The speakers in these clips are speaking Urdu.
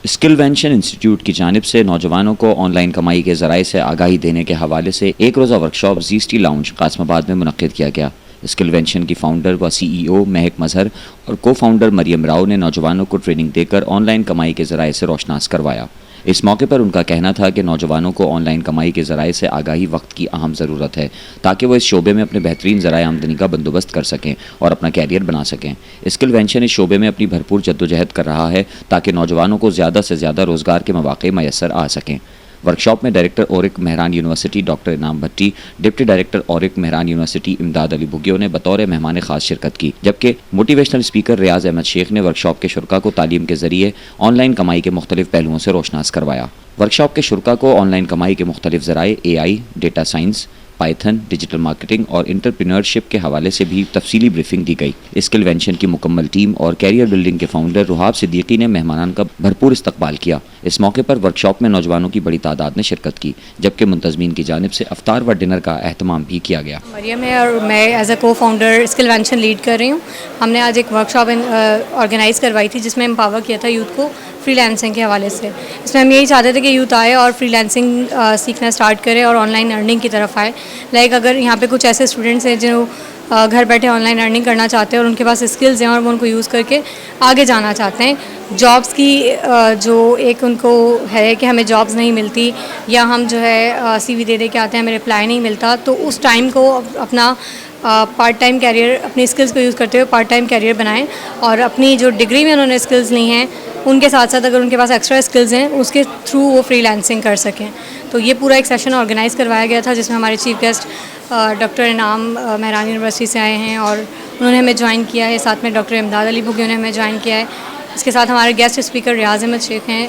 اسکل وینشن انسٹیٹیوٹ کی جانب سے نوجوانوں کو آن لائن کمائی کے ذرائع سے آگاہی دینے کے حوالے سے ایک روزہ ورکشاپ زیسٹی لاؤنج قاسم آباد میں منعقد کیا گیا۔ اسکل وینشن کی فاؤنڈر و سی ای او مہک مظہر اور کو فاؤنڈر مریم راؤ نے نوجوانوں کو ٹریننگ دے کر آن لائن کمائی کے ذرائع سے روشناس کروایا۔ اس موقع پر ان کا کہنا تھا کہ نوجوانوں کو آن لائن کمائی کے ذرائع سے آگاہی وقت کی اہم ضرورت ہے تاکہ وہ اس شعبے میں اپنے بہترین ذرائع آمدنی کا بندوبست کر سکیں اور اپنا کیریئر بنا سکیں۔ اسکل وینشن اس شعبے میں اپنی بھرپور جدوجہد کر رہا ہے تاکہ نوجوانوں کو زیادہ سے زیادہ روزگار کے مواقع میسر آ سکیں۔ ورکشاپ میں ڈائریکٹر اورک مہران یونیورسٹی ڈاکٹر انعام بھٹی، ڈپٹی ڈائریکٹر اورک مہران یونیورسٹی امداد علی بھگیو نے بطور مہمان خاص شرکت کی، جبکہ موٹیویشنل اسپیکر ریاض احمد شیخ نے ورکشاپ کے شرکاء کو تعلیم کے ذریعے آن لائن کمائی کے مختلف پہلوؤں سے روشناس کروایا۔ ورکشاپ کے شرکاء کو آن لائن کمائی کے مختلف ذرائع A I, data science, Python, digital marketing اور انٹرپرینیورشپ کے حوالے سے بھی تفصیلی بریفنگ دی گئی۔ اسکل وینشن کی مکمل ٹیم اور کیریئر بلڈنگ کے فاؤنڈر رحاب صدیقی نے مہمانان کا بھرپور استقبال کیا۔ اس موقع پر ورکشاپ میں نوجوانوں کی بڑی تعداد نے شرکت کی، جبکہ منتظمین کی جانب سے افطار و ڈنر کا اہتمام بھی کیا گیا۔ مریم ہے اور میں ایز اے کو فاؤنڈر اسکل وینشن لیڈ کر رہی ہوں۔ ہم نے آج ایک ورکشاپ آرگنائز کروائی تھی جس میں امپاور کیا تھا یوتھ کو فری لانسنگ کے حوالے سے۔ اس میں ہم یہی چاہتے تھے کہ یوتھ آئے اور فری لانسنگ سیکھنا اسٹارٹ کرے اور آن لائن ارننگ کی طرف آئے۔ لائک اگر یہاں پہ کچھ ایسے اسٹوڈنٹس ہیں جو گھر بیٹھے آن لائن ارننگ کرنا چاہتے ہیں اور ان کے پاس اسکلز ہیں اور وہ ان کو یوز کر کے آگے جانا چاہتے ہیں، جابس کی جو ایک ان کو ہے کہ ہمیں جابس نہیں ملتی یا ہم جو ہے سی وی دے کے آتے ہیں ہمیں رپلائی نہیں ملتا، تو اس ٹائم کو اپنا پارٹ ٹائم کیریئر، اپنی اسکلز کو یوز کرتے ہوئے پارٹ ٹائم کیریئر بنائیں اور اپنی جو ڈگری میں انہوں نے اسکلز لی ہیں ان کے ساتھ ساتھ اگر ان کے پاس ایکسٹرا اسکلز ہیں اس کے تھرو وہ فری لانسنگ کر سکیں۔ تو یہ پورا ایک سیشن آرگنائز کروایا گیا تھا جس میں ہمارے چیف گیسٹ ڈاکٹر انعام مہران یونیورسٹی سے آئے ہیں اور انہوں نے ہمیں جوائن کیا ہے، ساتھ میں ڈاکٹر امداد علی بھگیو نے ہمیں جوائن کیا ہے۔ اس کے ساتھ ہمارے گیسٹ اسپیکر ریاض احمد شیخ ہیں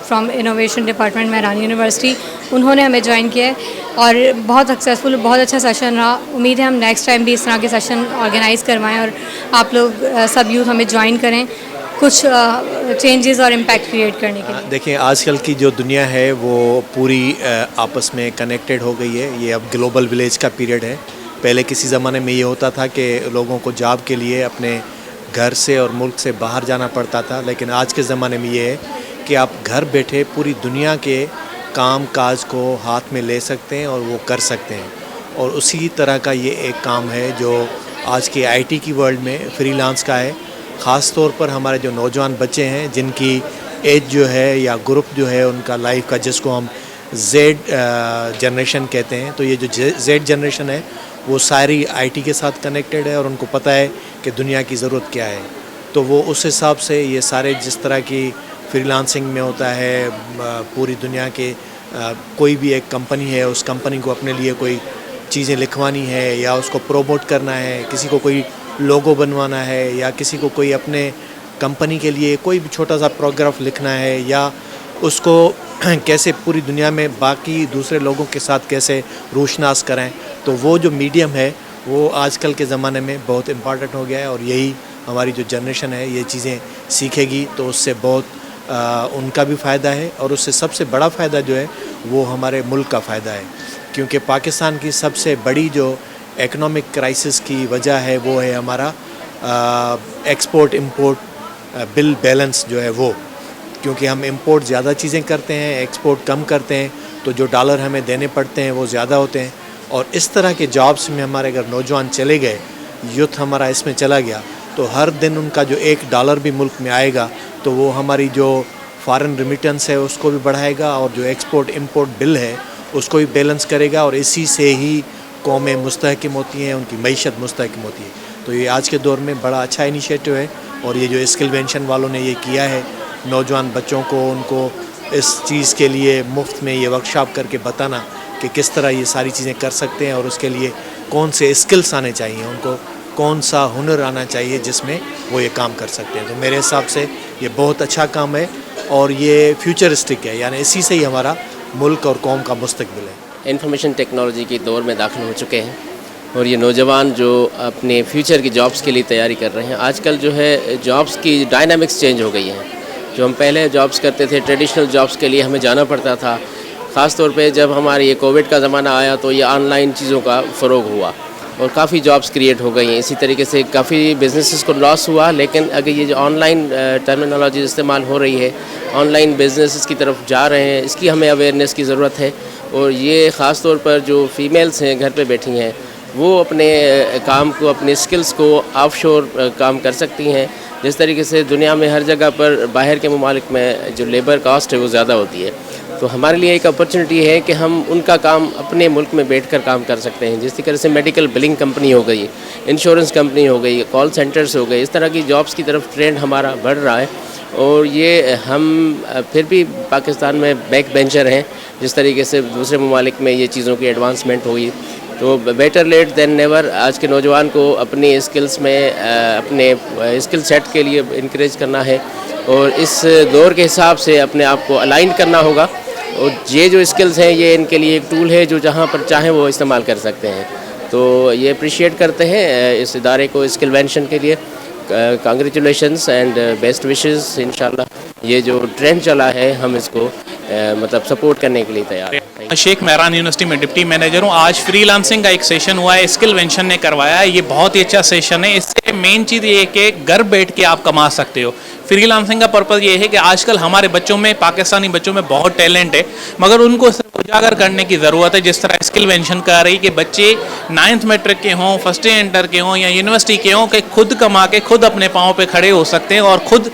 from innovation department Mehran university, انہوں نے ہمیں جوائن کیا ہے اور بہت سکسیزفل، بہت اچھا سیشن رہا۔ امید ہے ہم نیکسٹ ٹائم بھی اس طرح کے سیشن آرگنائز کروائیں اور آپ لوگ سب یوتھ ہمیں جوائن کریں کچھ چینجز اور امپیکٹ کریٹ کرنے کے لیے۔ دیکھیں آج کل کی جو دنیا ہے وہ پوری آپس میں کنیکٹڈ ہو گئی ہے، یہ اب گلوبل ولیج کا پیریڈ ہے۔ پہلے کسی زمانے میں یہ ہوتا تھا کہ لوگوں کو جاب کے لیے اپنے گھر سے اور ملک سے باہر جانا پڑتا تھا، لیکن آج کے زمانے میں یہ ہے کہ آپ گھر بیٹھے پوری دنیا کے کام کاج کو ہاتھ میں لے سکتے ہیں اور وہ کر سکتے ہیں، اور اسی طرح کا یہ ایک کام ہے جو آج کے آئی ٹی کی ورلڈ میں فری لانس کا ہے۔ خاص طور پر ہمارے جو نوجوان بچے ہیں جن کی ایج جو ہے یا گروپ جو ہے ان کا لائف کا، جس کو ہم زیڈ جنریشن کہتے ہیں، تو یہ جو زیڈ جنریشن ہے وہ ساری آئی ٹی کے ساتھ کنیکٹڈ ہے اور ان کو پتہ ہے کہ دنیا کی ضرورت کیا ہے، تو وہ اس حساب سے یہ سارے جس طرح کی فری لانسنگ میں ہوتا ہے، پوری دنیا کے کوئی بھی ایک کمپنی ہے، اس کمپنی کو اپنے لیے کوئی چیزیں لکھوانی ہے یا اس کو پروموٹ کرنا ہے، کسی کو کوئی لوگو بنوانا ہے یا کسی کو کوئی اپنے کمپنی کے لیے کوئی بھی چھوٹا سا پیراگراف لکھنا ہے یا اس کو کیسے پوری دنیا میں باقی دوسرے لوگوں کے ساتھ کیسے روشناس کریں، تو وہ جو میڈیم ہے وہ آج کل کے زمانے میں بہت امپارٹنٹ ہو گیا ہے، اور یہی ہماری جو جنریشن ہے یہ چیزیں سیکھے گی تو اس سے بہت ان کا بھی فائدہ ہے، اور اس سے سب سے بڑا فائدہ جو ہے وہ ہمارے ملک کا فائدہ ہے، کیونکہ پاکستان کی سب سے بڑی جو اکنامک کرائسس کی وجہ ہے وہ ہے ہمارا ایکسپورٹ امپورٹ بل بیلنس جو ہے وہ، کیونکہ ہم امپورٹ زیادہ چیزیں کرتے ہیں، ایکسپورٹ کم کرتے ہیں، تو جو ڈالر ہمیں دینے پڑتے ہیں وہ زیادہ ہوتے ہیں، اور اس طرح کے جابس میں ہمارے اگر نوجوان چلے گئے، یوتھ ہمارا اس میں چلا گیا، تو ہر دن ان کا جو $1 بھی ملک میں آئے گا تو وہ ہماری جو فارن ریمیٹنس ہے اس کو بھی بڑھائے گا اور جو ایکسپورٹ امپورٹ بل ہے اس کو بھی بیلنس کرے گا، اور اسی سے ہی قومیں مستحکم ہوتی ہیں، ان کی معیشت مستحکم ہوتی ہے۔ تو یہ آج کے دور میں بڑا اچھا انیشیٹو ہے، اور یہ جو اسکل وینشن والوں نے یہ کیا ہے نوجوان بچوں کو، ان کو اس چیز کے لیے مفت میں یہ ورکشاپ کر کے بتانا کہ کس طرح یہ ساری چیزیں کر سکتے ہیں اور اس کے لیے کون سے اسکلس آنے چاہیے، ان کو کون سا ہنر آنا چاہیے جس میں وہ یہ کام کر سکتے ہیں۔ تو میرے حساب سے یہ بہت اچھا کام ہے اور یہ فیوچرسٹک ہے، یعنی اسی سے ہی ہمارا ملک اور قوم کا مستقبل ہے۔ انفارمیشن ٹیکنالوجی کے دور میں داخل ہو چکے ہیں اور یہ نوجوان جو اپنے فیوچر کی جابس کے لیے تیاری کر رہے ہیں، آج کل جو ہے جابس کی ڈائنامکس چینج ہو گئی ہیں۔ جو ہم پہلے جابس کرتے تھے، ٹریڈیشنل جابس کے لیے ہمیں جانا پڑتا تھا، خاص طور پہ جب ہمارے یہ کووڈ کا زمانہ آیا تو یہ آن لائن چیزوں کا فروغ ہوا، اور کافی جابس کریٹ ہو گئی ہیں. اسی طریقے سے کافی بزنسز کو لاس ہوا, لیکن اگر یہ جو آن لائن ٹرمینالوجی استعمال ہو رہی ہے, آن لائن بزنسز کی طرف جا رہے ہیں, اس کی ہمیں اویئرنیس کی ضرورت ہے. اور یہ خاص طور پر جو فیمیلز ہیں گھر پہ بیٹھی ہیں, وہ اپنے کام کو, اپنے اسکلز کو آف شور کام کر سکتی ہیں. جس طریقے سے دنیا میں ہر جگہ پر باہر کے ممالک میں جو لیبر کاسٹ ہے وہ زیادہ ہوتی ہے, تو ہمارے لیے ایک اپرچونٹی ہے کہ ہم ان کا کام اپنے ملک میں بیٹھ کر کام کر سکتے ہیں. جس طرح سے میڈیکل بلنگ کمپنی ہو گئی, انشورنس کمپنی ہو گئی, کال سینٹرز ہو گئے, اس طرح کی جابس کی طرف ٹرینڈ ہمارا بڑھ رہا ہے. اور یہ ہم پھر بھی پاکستان میں بیک بینچر ہیں. جس طریقے سے دوسرے ممالک میں یہ چیزوں کی ایڈوانسمنٹ ہوئی, تو بیٹر لیٹ دین نیور. آج کے نوجوان کو اپنی اسکلز میں اپنے اسکل سیٹ کے لیے انکریج کرنا ہے, اور اس دور کے حساب سے اپنے آپ کو الائن کرنا ہوگا. اور یہ جو اسکلز ہیں یہ ان کے لیے ایک ٹول ہے جو جہاں پر چاہیں وہ استعمال کر سکتے ہیں. تو یہ اپریشیٹ کرتے ہیں اس ادارے کو اسکل وینشن کے لیے. Congratulations and best wishes. انشاءاللہ یہ جو ٹرینڈ چلا ہے ہم اس کو مطلب سپورٹ کرنے کے لیے تیار ہیں. شیخ مہران یونیورسٹی میں ڈپٹی مینیجر ہوں. آج فری لانسنگ کا ایک سیشن ہوا ہے, اسکل وینشن نے کروایا ہے. یہ بہت ہی اچھا سیشن ہے. اس سے مین چیز یہ ہے کہ گھر بیٹھ کے آپ کما سکتے ہو. فری لانسنگ کا پرپز یہ ہے کہ آج کل ہمارے بچوں میں, پاکستانی بچوں میں بہت ٹیلنٹ ہے, مگر ان کو صرف اجاگر کرنے کی ضرورت ہے. جس طرح اسکل وینشن کر رہی کہ بچے 9th میٹرک کے ہوں, فرسٹ انٹر کے ہوں یا یونیورسٹی کے ہوں, کہ خود کما کے خود اپنے پاؤں پہ کھڑے ہو سکتے ہیں اور خود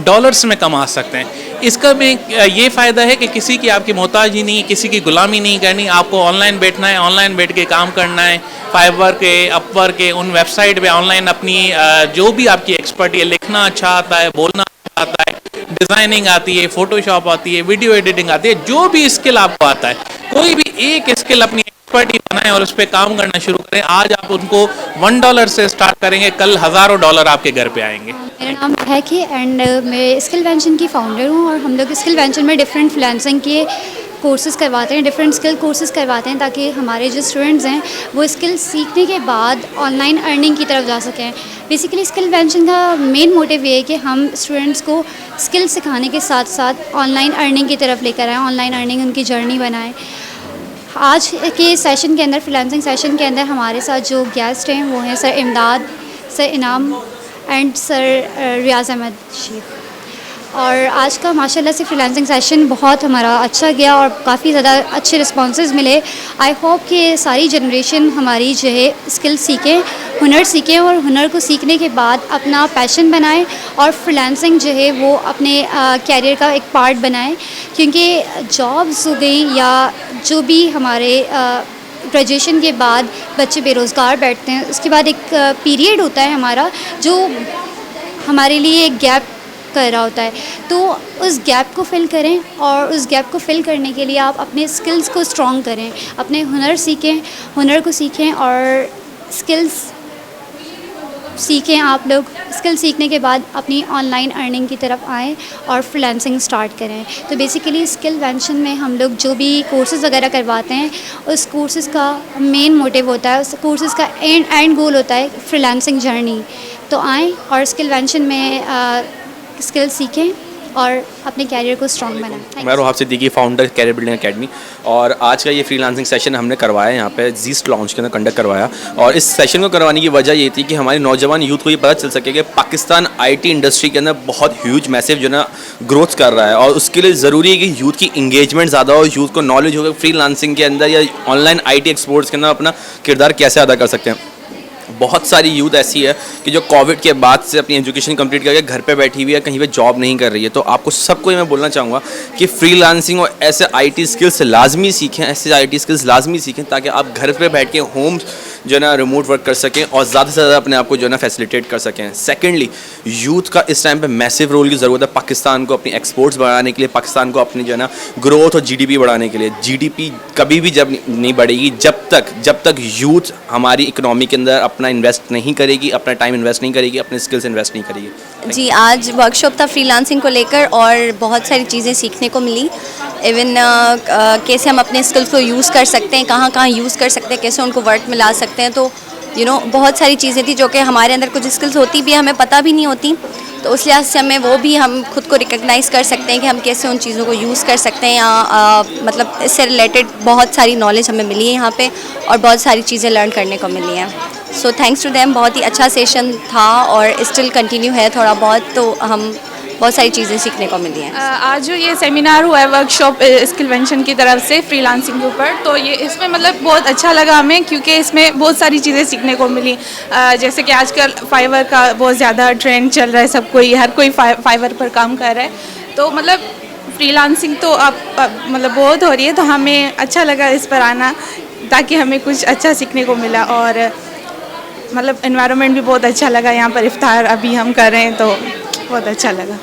ڈالرز میں کما سکتے ہیں. اس کا بھی یہ فائدہ ہے کہ کسی کی آپ کی محتاجی نہیں, کسی کی غلامی نہیں کرنی. آپ کو آن لائن بیٹھنا ہے, آن لائن بیٹھ کے کام کرنا ہے. فائبر کے, اپ ورک کے, ان ویب سائٹ پہ آن لائن اپنی جو بھی آپ کی ایکسپرٹی ہے, لکھنا اچھا آتا ہے, بولنا اچھا آتا ہے, ڈیزائننگ آتی ہے, فوٹو شاپ آتی ہے, ویڈیو ایڈیٹنگ آتی ہے, جو بھی اسکل آپ کو آتا ہے, کوئی بھی ایک اسکل اپنی ایکسپرٹی بنائیں اور اس پہ کام کرنا شروع کریں. آج آپ ان کو $1 سے اسٹارٹ کریں گے, کل ہزاروں ڈالر آپ کے گھر پہ آئیں گے. میرا نام مہک ہے اینڈ میں اسکل وینشن کی فاؤنڈر ہوں, اور ہم لوگ اسکل وینشن میں ڈفرینٹ فریلانسنگ کے کورسز کرواتے ہیں, ڈفرینٹ اسکل کورسز کرواتے ہیں, تاکہ ہمارے جو اسٹوڈنٹس ہیں وہ اسکل سیکھنے کے بعد آن لائن ارننگ کی طرف جا سکیں. بیسیکلی اسکل وینشن کا مین موٹیو یہ ہے کہ ہم اسٹوڈنٹس کو اسکل سکھانے کے ساتھ ساتھ آن لائن ارننگ کی طرف لے کر آئیں, آن لائن ارننگ ان کی جرنی بنائیں. آج کے سیشن کے اندر, فریلانسنگ سیشن کے اندر ہمارے ساتھ جو گیسٹ ہیں وہ ہیں سر امداد, سر انعام اینڈ سر ریاض احمد شیخ. اور آج کا ماشاءاللہ سے فریلانسنگ سیشن بہت ہمارا اچھا گیا اور کافی زیادہ اچھے رسپانسز ملے. آئی ہوپ کہ ساری جنریشن ہماری جو ہے اسکل سیکھیں, ہنر سیکھیں, اور ہنر کو سیکھنے کے بعد اپنا پیشن بنائیں, اور فریلانسنگ جو ہے وہ اپنے کیریئر کا ایک پارٹ بنائیں. کیونکہ جابس ہو گئیں یا جو بھی ہمارے گریجویشن کے بعد بچے بے روزگار بیٹھتے ہیں, اس کے بعد ایک پیریڈ ہوتا ہے ہمارا جو ہمارے لیے ایک گیپ کر رہا ہوتا ہے. تو اس گیپ کو فل کریں, اور اس گیپ کو فل کرنے کے لیے آپ اپنے اسکلز کو اسٹرانگ کریں, اپنے ہنر سیکھیں, ہنر کو سیکھیں اور اسکلز سیکھیں. آپ لوگ اسکل سیکھنے کے بعد اپنی آن لائن ارننگ کی طرف آئیں اور فریلانسنگ اسٹارٹ کریں. تو بیسیکلی اسکل وینشن میں ہم لوگ جو بھی کورسز وغیرہ کرواتے ہیں, اس کورسز کا مین موٹیو ہوتا ہے, اس کورسز کا اینڈ گول ہوتا ہے فریلانسنگ جرنی. تو آئیں اور اسکل وینشن میں اسکل سیکھیں اور اپنے کیریئر کو اسٹرانگ بنائیں. میں Rohab Siddiqui, founder career building academy. اور آج کا یہ فری لانسنگ سیشن ہم نے کروایا یہاں پہ زیسٹ لاؤنج کے اندر کنڈکٹ کروایا. اور اس سیشن کو کروانے کی وجہ یہ تھی کہ ہماری نوجوان یوتھ کو یہ پتہ چل سکے کہ پاکستان آئی ٹی انڈسٹری کے اندر بہت ہیوج میسو جو ہے نا گروتھ کر رہا ہے, اور اس کے لیے ضروری ہے کہ یوتھ کی انگیجمنٹ زیادہ ہو, یوتھ کو نالج ہوگا فری لانسنگ کے اندر یا on line I T exports کے اندر اپنا کردار کیسے ادا کر سکتے ہیں. بہت ساری یوتھ ایسی ہے کہ جو کووڈ کے بعد سے اپنی ایجوکیشن کمپلیٹ کر کے گھر پہ بیٹھی ہوئی ہے, کہیں پہ جاب نہیں کر رہی ہے. تو آپ کو سب کو یہ میں بولنا چاہوں گا کہ فری لانسنگ اور ایسے آئی ٹی اسکلس لازمی سیکھیں, ایسے آئی ٹی اسکلس لازمی سیکھیں, تاکہ آپ گھر پہ بیٹھ کے ہوم جو ہے نا ریموٹ ورک کر سکیں اور زیادہ سے زیادہ اپنے آپ کو جو ہے نا فیسیلیٹیٹ کر سکیں. سیکنڈلی, یوتھ کا اس ٹائم پہ میسو رول کی ضرورت ہے پاکستان کو اپنی ایکسپورٹس بڑھانے کے لیے, پاکستان کو اپنی جو ہے نا گروتھ اور GDP بڑھانے کے لیے. GDP کبھی بھی جب نہیں بڑھے گی جب تک یوتھ ہماری اکنامی کے اندر اپنا انویسٹ نہیں کرے گی, اپنا ٹائم انویسٹ نہیں کرے گی, اپنے اسکلس انویسٹ نہیں کرے گی. جی, آج ورک شاپ تھا فری لانسنگ کو لے کر, اور بہت ساری چیزیں سیکھنے کو ملی. ایون کیسے ہم اپنے اسکلس کو یوز کر سکتے ہیں, کہاں یوز کر سکتے ہیں, کیسے ان کو ورک میں لا سکتے ہیں. تو بہت ساری چیزیں تھیں جو کہ ہمارے اندر کچھ اسکلس ہوتی بھی ہمیں پتہ بھی نہیں ہوتی. تو اس لحاظ سے ہمیں وہ بھی ہم خود کو ریکگنائز کر سکتے ہیں کہ ہم کیسے ان چیزوں کو یوز کر سکتے ہیں، یا مطلب اس سے ریلیٹڈ بہت ساری نالج ہمیں ملی ہے یہاں پہ اور بہت ساری چیزیں لرن کرنے کو ملی ہیں. سو تھینکس ٹو دیم. بہت ہی اچھا سیشن تھا اور اسٹل کنٹینیو ہے تھوڑا بہت، تو ہم بہت ساری چیزیں سیکھنے کو ملی ہیں. آج جو یہ سیمینار ہوا ہے ورک شاپ اسکل وینشن کی طرف سے فری لانسنگ کے اوپر، تو یہ اس میں مطلب بہت اچھا لگا ہمیں، کیونکہ اس میں بہت ساری چیزیں سیکھنے کو ملی. جیسے کہ آج کل فائور کا بہت زیادہ ٹرینڈ چل رہا ہے، سب کوئی ہر کوئی فائور پر کام کر رہا ہے، تو مطلب فری لانسنگ تو اب مطلب بہت ہو رہی ہے، تو ہمیں اچھا لگا اس پر آنا تاکہ ہمیں کچھ اچھا سیکھنے کو ملا. اور مطلب انوائرمنٹ بھی بہت اچھا لگا، یہاں پر افطار ابھی ہم کر رہے ہیں تو بہت اچھا لگا.